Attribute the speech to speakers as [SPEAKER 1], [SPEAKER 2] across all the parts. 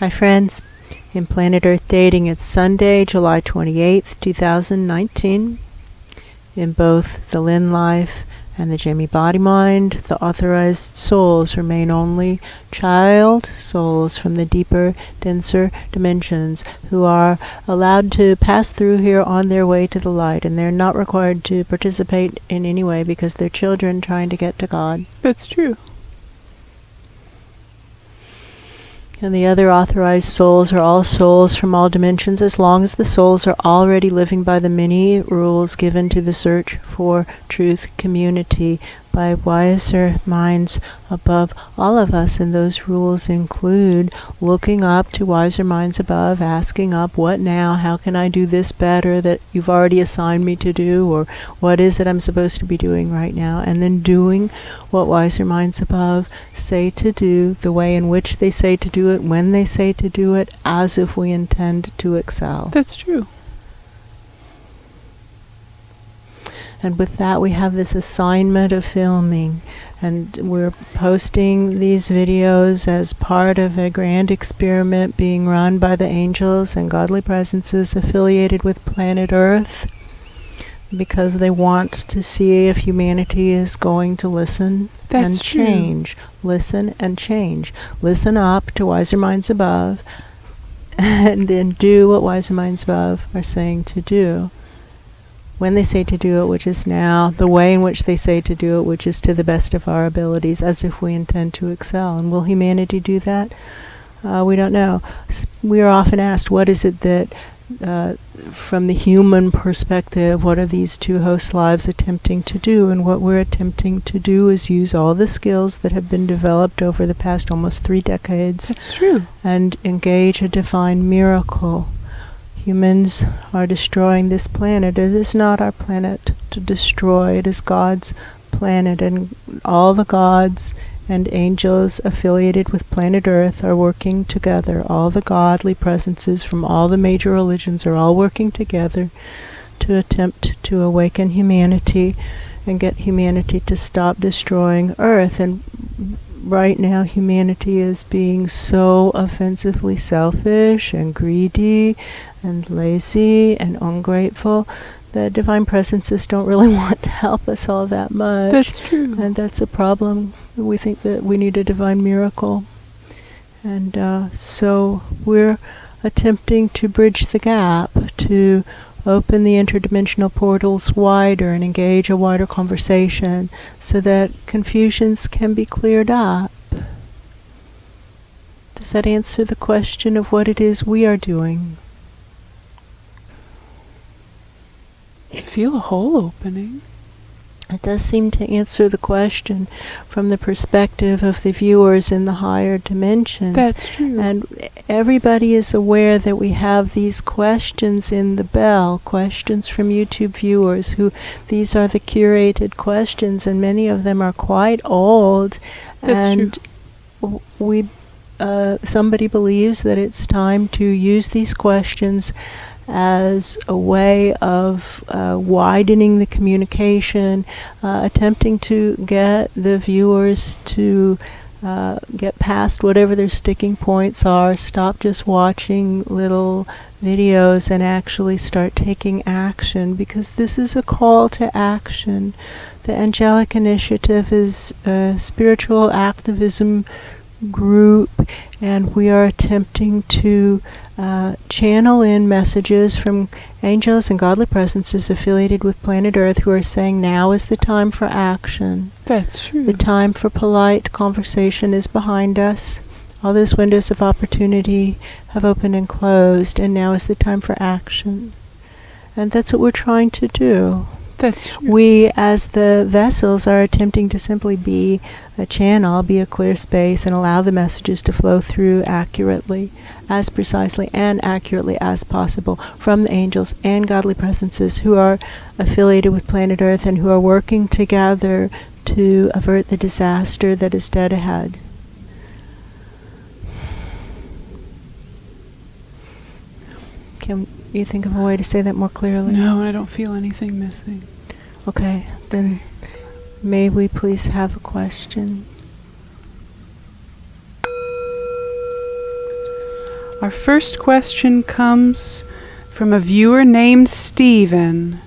[SPEAKER 1] Hi friends, in Planet Earth Dating, it's Sunday, July 28th, 2019. In both the Lynn Life and the Jamie Body Mind, the authorized souls remain only child souls from the deeper, denser dimensions who are allowed to pass through here on their way to the light, and they're not required to participate in any way because they're children trying to get to God.
[SPEAKER 2] That's true.
[SPEAKER 1] And the other authorized souls are all souls from all dimensions, as long as the souls are already living by the many rules given to the search for truth community by wiser minds above all of us. And those rules include looking up to wiser minds above, asking up, what now? How can I do this better that you've already assigned me to do? Or what is it I'm supposed to be doing right now? And then doing what wiser minds above say to do, the way in which they say to do it, when they say to do it, as if we intend to excel.
[SPEAKER 2] That's true.
[SPEAKER 1] And with that, we have this assignment of filming, and we're posting these videos as part of a grand experiment being run by the angels and godly presences affiliated with planet Earth, because they want to see if humanity is going to listen and change. Listen and change. Listen up to wiser minds above, and then do what wiser minds above are saying to do. When they say to do it, which is now, the way in which they say to do it, which is to the best of our abilities, as if we intend to excel. And will humanity do that? We don't know. We are often asked, what is it that, from the human perspective, what are these two host lives attempting to do? And what we're attempting to do is use all the skills that have been developed over the past almost 3 decades.
[SPEAKER 2] That's true.
[SPEAKER 1] And engage a divine miracle. Humans are destroying this planet. It is not our planet to destroy. It is God's planet, and all the gods and angels affiliated with planet Earth are working together. All the godly presences from all the major religions are all working together to attempt to awaken humanity and get humanity to stop destroying Earth. And right now humanity is being so offensively selfish and greedy and lazy and ungrateful that divine presences don't really want to help us all that much.
[SPEAKER 2] That's true.
[SPEAKER 1] And that's a problem. We think that we need a divine miracle. And so we're attempting to bridge the gap, to open the interdimensional portals wider and engage a wider conversation so that confusions can be cleared up. Does that answer the question of what it is we are doing?
[SPEAKER 2] I feel a hole opening.
[SPEAKER 1] It does seem to answer the question from the perspective of the viewers in the higher dimensions.
[SPEAKER 2] That's true.
[SPEAKER 1] And everybody is aware that we have these questions in the bell, questions from YouTube viewers who, these are the curated questions, and many of them are quite old.
[SPEAKER 2] That's true.
[SPEAKER 1] We, somebody believes that it's time to use these questions as a way of widening the communication, attempting to get the viewers to get past whatever their sticking points are, stop just watching little videos and actually start taking action, because this is a call to action. The Angelic Initiative is a spiritual activism group, and we are attempting to channel in messages from angels and godly presences affiliated with planet Earth who are saying now is the time for action.
[SPEAKER 2] That's true.
[SPEAKER 1] The time for polite conversation is behind us. All those windows of opportunity have opened and closed, and now is the time for action. And that's what we're trying to do.
[SPEAKER 2] That's true.
[SPEAKER 1] We, as the vessels, are attempting to simply be a channel, be a clear space, and allow the messages to flow through accurately, as precisely and accurately as possible from the angels and godly presences who are affiliated with planet Earth and who are working together to avert the disaster that is dead ahead. Can you think of a way to say that more clearly?
[SPEAKER 2] No, I don't feel anything missing.
[SPEAKER 1] Okay, then may we please have a question?
[SPEAKER 2] Our first question comes from a viewer named Stephen.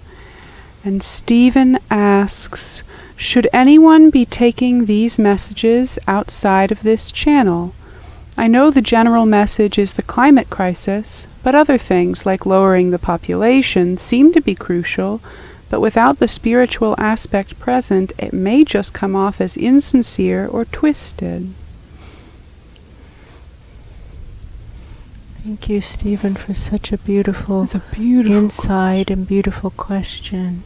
[SPEAKER 2] And Stephen asks, should anyone be taking these messages outside of this channel? I know the general message is the climate crisis, but other things like lowering the population seem to be crucial, but without the spiritual aspect present, it may just come off as insincere or twisted.
[SPEAKER 1] Thank you, Stephen, for such a beautiful
[SPEAKER 2] beautiful
[SPEAKER 1] insight and beautiful question.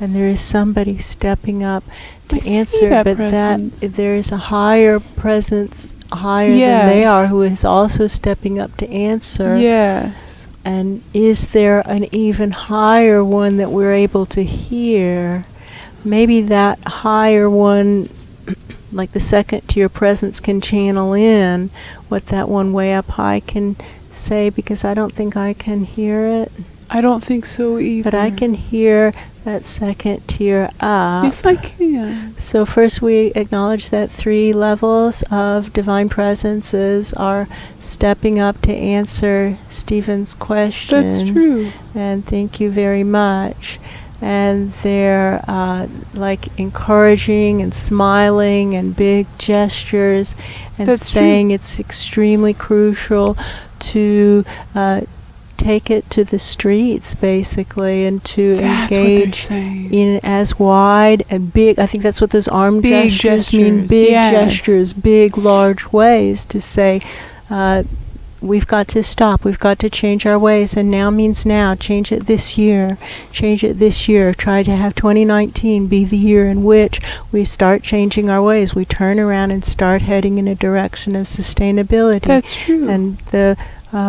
[SPEAKER 1] And there is somebody stepping up to answer, but
[SPEAKER 2] presence.
[SPEAKER 1] that there is a higher presence, higher than they are, who is also stepping up to answer.
[SPEAKER 2] Yes.
[SPEAKER 1] And is there an even higher one that we're able to hear? Maybe that higher one, like the second tier presence, can channel in what that one way up high can say, because I don't think I can hear it.
[SPEAKER 2] I don't think so either.
[SPEAKER 1] But I can hear that second tier up.
[SPEAKER 2] Yes, I can.
[SPEAKER 1] So first we acknowledge that 3 levels of divine presences are stepping up to answer Stephen's question.
[SPEAKER 2] That's true.
[SPEAKER 1] And thank you very much. And they're like encouraging and smiling and big gestures and
[SPEAKER 2] That's
[SPEAKER 1] saying
[SPEAKER 2] true.
[SPEAKER 1] it's extremely crucial to take it to the streets, basically, and to engage in as wide and big, I think that's what those arm gestures mean, big gestures, big, large ways to say, we've got to stop, we've got to change our ways, and now means now, change it this year, try to have 2019 be the year in which we start changing our ways, we turn around and start heading in a direction of sustainability.
[SPEAKER 2] That's true.
[SPEAKER 1] And the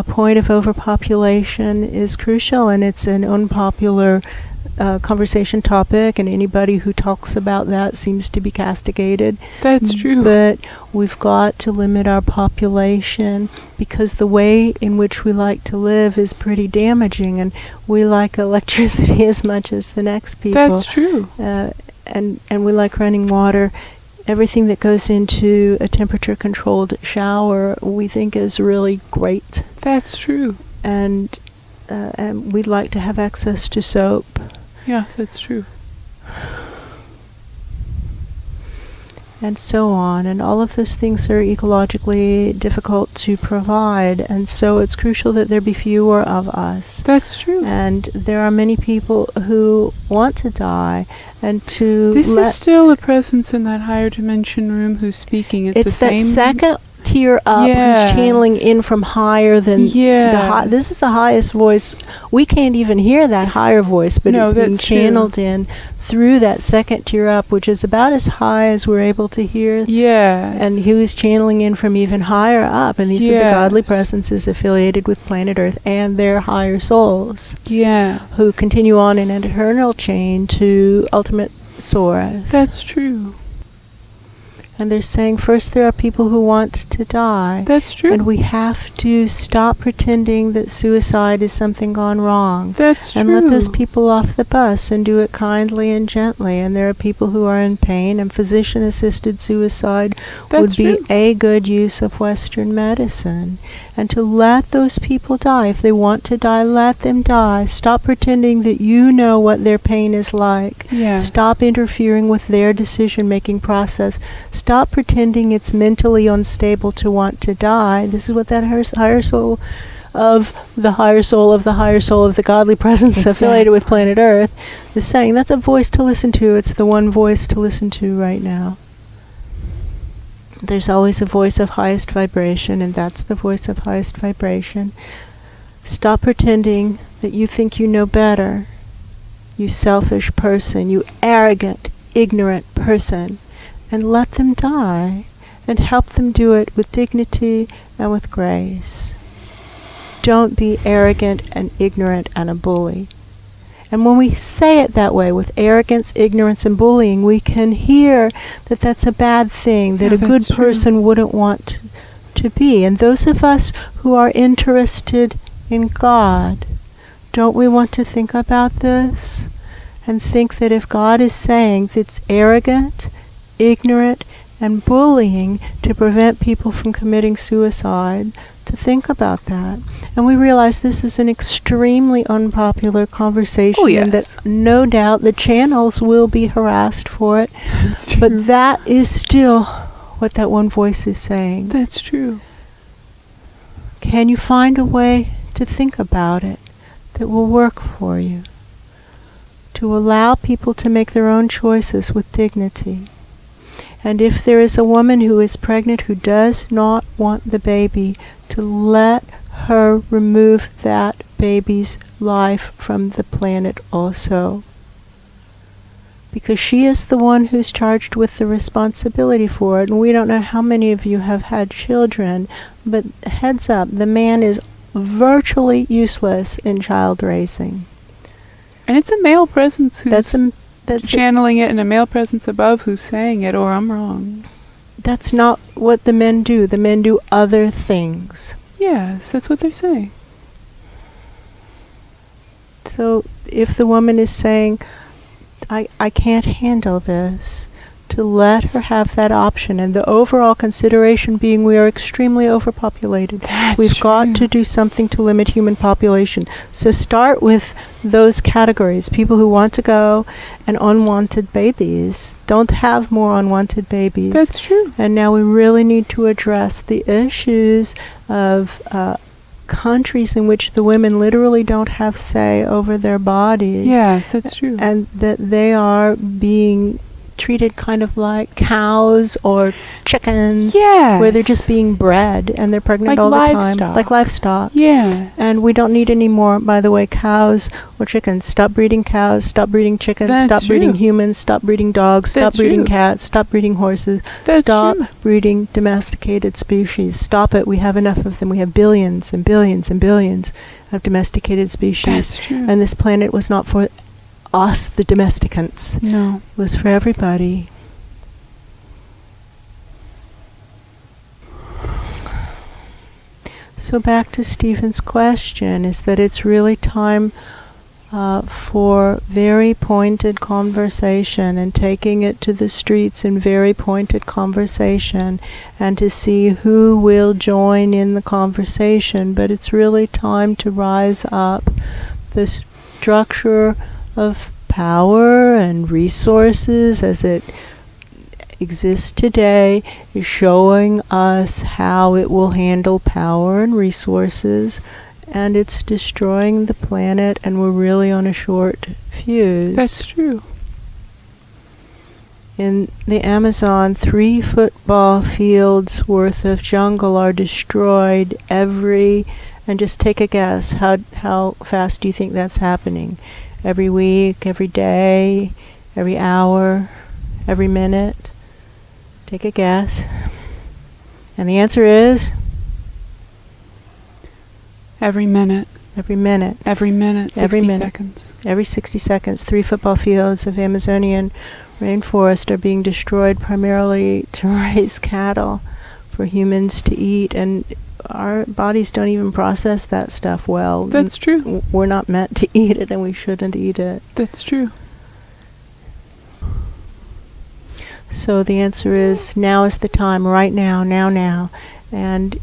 [SPEAKER 1] point of overpopulation is crucial, and it's an unpopular conversation topic, and anybody who talks about that seems to be castigated.
[SPEAKER 2] That's true.
[SPEAKER 1] But we've got to limit our population, because the way in which we like to live is pretty damaging, and we like electricity as much as the next people.
[SPEAKER 2] That's true.
[SPEAKER 1] And we like running water. Everything that goes into a temperature-controlled shower we think is really great.
[SPEAKER 2] That's true.
[SPEAKER 1] And we'd like to have access to soap.
[SPEAKER 2] Yeah, that's true.
[SPEAKER 1] And so on. And all of those things are ecologically difficult to provide. And so it's crucial that there be fewer of us.
[SPEAKER 2] That's true.
[SPEAKER 1] And there are many people who want to die. And to
[SPEAKER 2] This is still a presence in that higher dimension room who's speaking.
[SPEAKER 1] It's
[SPEAKER 2] the
[SPEAKER 1] that
[SPEAKER 2] same
[SPEAKER 1] second tier up who's channeling in from higher than this is the highest voice. We can't even hear that higher voice, but it's being channeled in through that second tier up, which is about as high as we're able to hear.
[SPEAKER 2] Yeah.
[SPEAKER 1] And who's channeling in from even higher up, and these are the godly presences affiliated with planet Earth and their higher souls.
[SPEAKER 2] Yeah.
[SPEAKER 1] Who continue on in an eternal chain to ultimate source.
[SPEAKER 2] That's true.
[SPEAKER 1] And they're saying first there are people who want to die.
[SPEAKER 2] That's true.
[SPEAKER 1] And we have to stop pretending that suicide is something gone wrong.
[SPEAKER 2] That's true.
[SPEAKER 1] And let those people off the bus and do it kindly and gently. And there are people who are in pain, and physician-assisted suicide would be a good use of Western medicine. And to let those people die. If they want to die, let them die. Stop pretending that you know what their pain is like.
[SPEAKER 2] Yeah.
[SPEAKER 1] Stop interfering with their decision-making process. Stop pretending it's mentally unstable to want to die. This is what that higher soul of the higher soul of the higher soul of the godly presence affiliated with planet Earth is saying. That's a voice to listen to. It's the one voice to listen to right now. There's always a voice of highest vibration, and that's the voice of highest vibration. Stop pretending that you think you know better, you selfish person, you arrogant, ignorant person, and let them die, and help them do it with dignity and with grace. Don't be arrogant and ignorant and a bully. And when we say it that way, with arrogance, ignorance, and bullying, we can hear that that's a bad thing, that a good person wouldn't want to be. And those of us who are interested in God, don't we want to think about this? And think that if God is saying that it's arrogant, ignorant, and bullying to prevent people from committing suicide, to think about that. And we realize this is an extremely unpopular conversation,
[SPEAKER 2] Oh, yes.
[SPEAKER 1] and that no doubt the channels will be harassed for it.
[SPEAKER 2] That's true.
[SPEAKER 1] But that is still what that one voice is saying.
[SPEAKER 2] That's true.
[SPEAKER 1] Can you find a way to think about it that will work for you? To allow people to make their own choices with dignity. And if there is a woman who is pregnant who does not want the baby, to let her remove that baby's life from the planet also. Because she is the one who's charged with the responsibility for it. And we don't know how many of you have had children, but heads up, the man is virtually useless in child raising.
[SPEAKER 2] And it's a male presence who's
[SPEAKER 1] That's
[SPEAKER 2] channeling it, and a male presence above who's saying it, or I'm wrong.
[SPEAKER 1] That's not what the men do. The men do other things.
[SPEAKER 2] Yes, that's what they're saying.
[SPEAKER 1] So if the woman is saying, I can't handle this, to let her have that option, and the overall consideration being we are extremely overpopulated.
[SPEAKER 2] That's
[SPEAKER 1] We've
[SPEAKER 2] true.
[SPEAKER 1] got to do something to limit human population. So start with those categories. People who want to go, and unwanted babies. Don't have more unwanted babies.
[SPEAKER 2] That's true.
[SPEAKER 1] And now we really need to address the issues of countries in which the women literally don't have say over their bodies.
[SPEAKER 2] Yes, that's true.
[SPEAKER 1] And that they are being treated kind of like cows or chickens,
[SPEAKER 2] Yes.
[SPEAKER 1] where they're just being bred and they're pregnant
[SPEAKER 2] Like
[SPEAKER 1] all the
[SPEAKER 2] livestock.
[SPEAKER 1] time. Like livestock.
[SPEAKER 2] Yeah.
[SPEAKER 1] And we don't need any more, by the way, cows or chickens. Stop breeding cows, stop breeding chickens,
[SPEAKER 2] That's
[SPEAKER 1] stop breeding
[SPEAKER 2] true.
[SPEAKER 1] humans, stop breeding dogs, stop
[SPEAKER 2] That's
[SPEAKER 1] breeding
[SPEAKER 2] true.
[SPEAKER 1] cats, stop breeding horses,
[SPEAKER 2] That's
[SPEAKER 1] stop
[SPEAKER 2] true.
[SPEAKER 1] breeding domesticated species. Stop it. We have enough of them. We have billions and billions and billions of domesticated species.
[SPEAKER 2] That's true.
[SPEAKER 1] And this planet was not for us, the domesticants.
[SPEAKER 2] No.
[SPEAKER 1] It was for everybody. So back to Stephen's question, is that it's really time for very pointed conversation, and taking it to the streets in very pointed conversation, and to see who will join in the conversation. But it's really time to rise up. The structure of power and resources as it exists today is showing us how it will handle power and resources, and it's destroying the planet, and we're really on a short fuse.
[SPEAKER 2] That's true.
[SPEAKER 1] In the Amazon, 3 football fields worth of jungle are destroyed and just take a guess, how fast do you think that's happening? Every week, every day, every hour, every minute? Take a guess. And the answer is?
[SPEAKER 2] Every minute.
[SPEAKER 1] Every minute.
[SPEAKER 2] Every minute. 60
[SPEAKER 1] Every minute.
[SPEAKER 2] seconds.
[SPEAKER 1] Every 60 seconds, 3 football fields of Amazonian rainforest are being destroyed primarily to raise cattle for humans to eat, and our bodies don't even process that stuff well.
[SPEAKER 2] That's true.
[SPEAKER 1] We're not meant to eat it, and we shouldn't eat it.
[SPEAKER 2] That's true.
[SPEAKER 1] So the answer is, now is the time, right now, now. And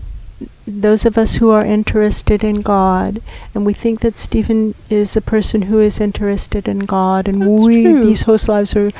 [SPEAKER 1] those of us who are interested in God, and we think that Stephen is a person who is interested in God, and
[SPEAKER 2] That's true.
[SPEAKER 1] these host lives are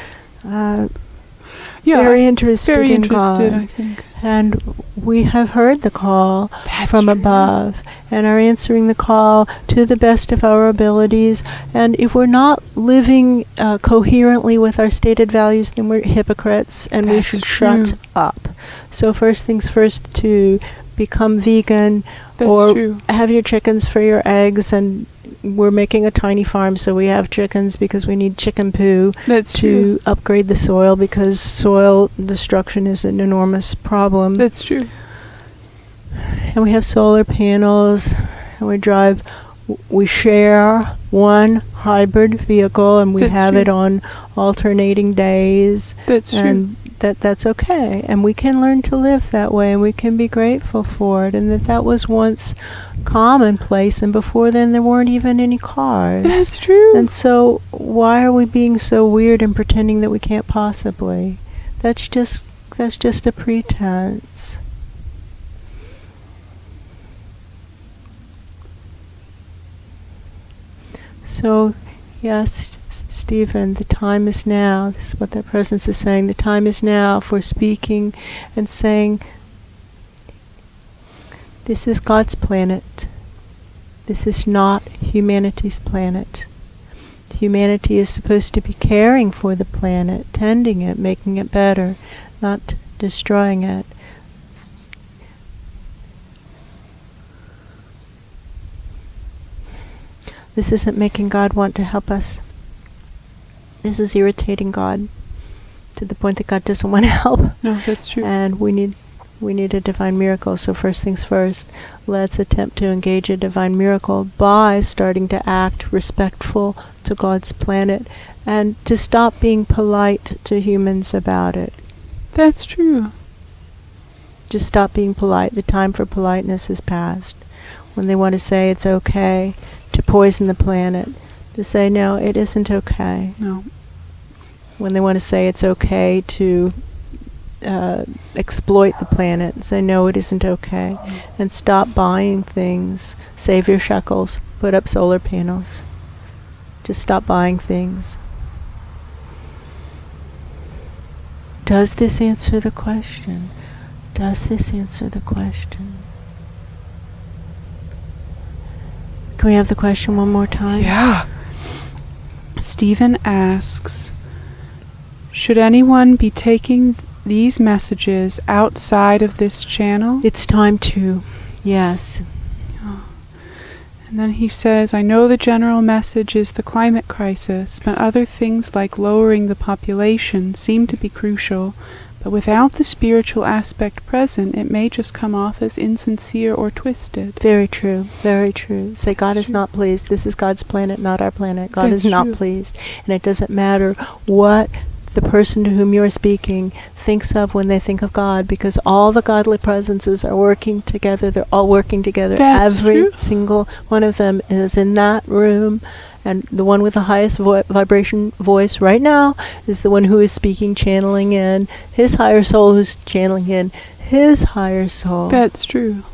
[SPEAKER 2] Yeah.
[SPEAKER 1] very interested
[SPEAKER 2] Very
[SPEAKER 1] in
[SPEAKER 2] interested,
[SPEAKER 1] God.
[SPEAKER 2] I think.
[SPEAKER 1] And we have heard the call
[SPEAKER 2] That's
[SPEAKER 1] from
[SPEAKER 2] true.
[SPEAKER 1] above, and are answering the call to the best of our abilities. And if we're not living coherently with our stated values, then we're hypocrites, and we
[SPEAKER 2] That's
[SPEAKER 1] should
[SPEAKER 2] true.
[SPEAKER 1] shut up. So first things first, to become vegan,
[SPEAKER 2] That's
[SPEAKER 1] or
[SPEAKER 2] true.
[SPEAKER 1] have your chickens for your eggs. And we're making a tiny farm, so we have chickens because we need chicken poo
[SPEAKER 2] That's
[SPEAKER 1] to
[SPEAKER 2] true.
[SPEAKER 1] upgrade the soil, because soil destruction is an enormous problem.
[SPEAKER 2] That's true.
[SPEAKER 1] And we have solar panels, and we share one hybrid vehicle, and we
[SPEAKER 2] That's
[SPEAKER 1] have
[SPEAKER 2] true.
[SPEAKER 1] it on alternating days,
[SPEAKER 2] That's true.
[SPEAKER 1] and that's okay. And we can learn to live that way, and we can be grateful for it, and that was once commonplace, and before then there weren't even any cars.
[SPEAKER 2] That's true.
[SPEAKER 1] And so why are we being so weird and pretending that we can't possibly? That's that's just a pretense. So, yes, Stephen, the time is now. This is what that presence is saying. The time is now for speaking and saying, this is God's planet. This is not humanity's planet. Humanity is supposed to be caring for the planet, tending it, making it better, not destroying it. This isn't making God want to help us. This is irritating God to the point that God doesn't want to help.
[SPEAKER 2] No, that's true.
[SPEAKER 1] And we need a divine miracle. So first things first, let's attempt to engage a divine miracle by starting to act respectful to God's planet and to stop being polite to humans about it.
[SPEAKER 2] That's true.
[SPEAKER 1] Just stop being polite. The time for politeness is past. When they want to say it's okay to poison the planet, to say no, it isn't okay.
[SPEAKER 2] No.
[SPEAKER 1] When they want to say it's okay to exploit the planet, say no, it isn't okay, and stop buying things. Save your shekels. Put up solar panels. Just stop buying things. Does this answer the question? Does this answer the question? Can we have the question one more time?
[SPEAKER 2] Yeah. Stephen asks, should anyone be taking these messages outside of this channel?
[SPEAKER 1] It's time to, yes.
[SPEAKER 2] And then he says, I know the general message is the climate crisis, but other things like lowering the population seem to be crucial. But without the spiritual aspect present, it may just come off as insincere or twisted.
[SPEAKER 1] Very true, very true. Say God is not pleased. This is God's planet, not our planet. God is not pleased. And it doesn't matter what the person to whom you are speaking thinks of when they think of God, because all the godly presences are working together. They're all working together. Every single one of them is in that room. And the one with the highest vibration voice right now is the one who is speaking, channeling in his higher soul, who's channeling in his higher soul.
[SPEAKER 2] That's true.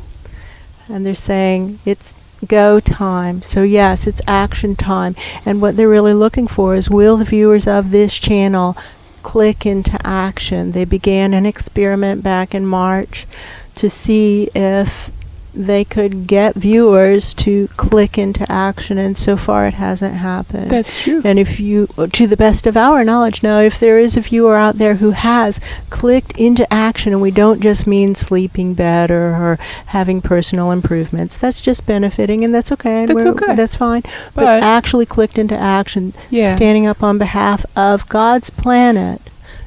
[SPEAKER 1] And they're saying it's go time. So yes, it's action time. And what they're really looking for is, will the viewers of this channel click into action? They began an experiment back in March to see if they could get viewers to click into action, and so far it hasn't happened.
[SPEAKER 2] That's true.
[SPEAKER 1] And if you, to the best of our knowledge now, if there is a viewer out there who has clicked into action, and we don't just mean sleeping better or having personal improvements, that's just benefiting, and that's okay. And that's fine. But actually clicked into action, standing up on behalf of God's planet,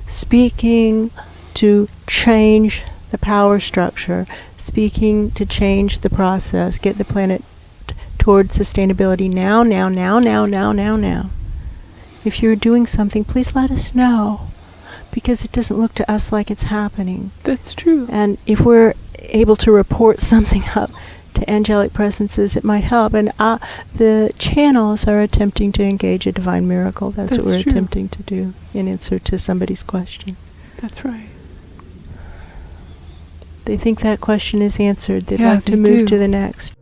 [SPEAKER 1] speaking to change the power structure, speaking to change the process, get the planet toward sustainability now. If you're doing something, please let us know, because it doesn't look to us like it's happening.
[SPEAKER 2] That's true.
[SPEAKER 1] And if we're able to report something up to angelic presences, it might help. And the channels are attempting to engage a divine miracle. That's what we're attempting to do in answer to somebody's question.
[SPEAKER 2] That's right.
[SPEAKER 1] They think that question is answered. They'd like to move to the next.